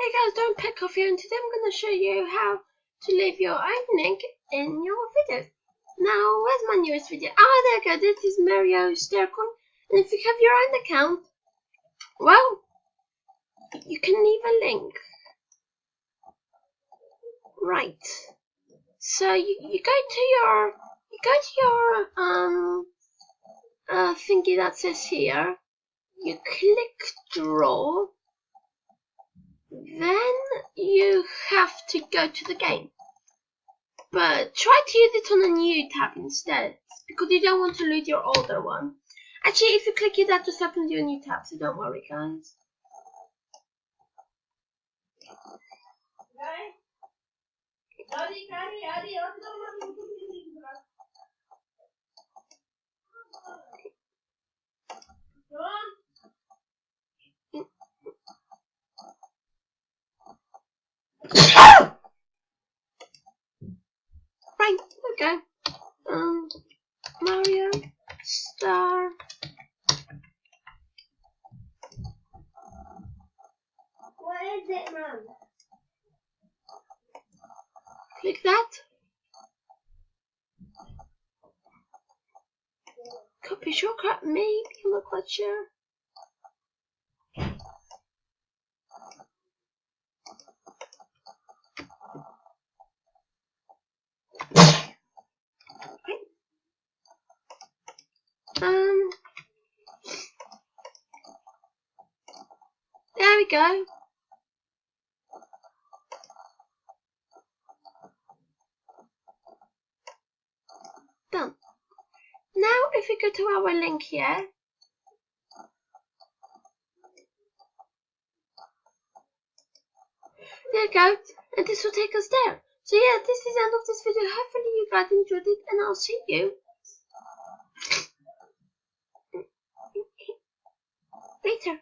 Hey guys, don't pick off here, and today I'm going to show you how to leave your own link in your video. Now, where's my newest video? Ah, there you go, this is Mario Staircoin, and if you have your own account, well, you can leave a link. Right, so you go to your thingy that says here, you click draw, then you have to go to the game, but try to use it on a new tab instead, because you don't want to lose your older one. Actually, if you click it, that just opens your new tab, so don't worry guys. Right, okay. Mario Star. What is it, Mum? Click that. Copy shortcut, maybe, I'm not quite sure. There we go. Done. Now, if we go to our link here, there you go, and this will take us there. So yeah, this is the end of this video. Hopefully you guys enjoyed it, and I'll see you later.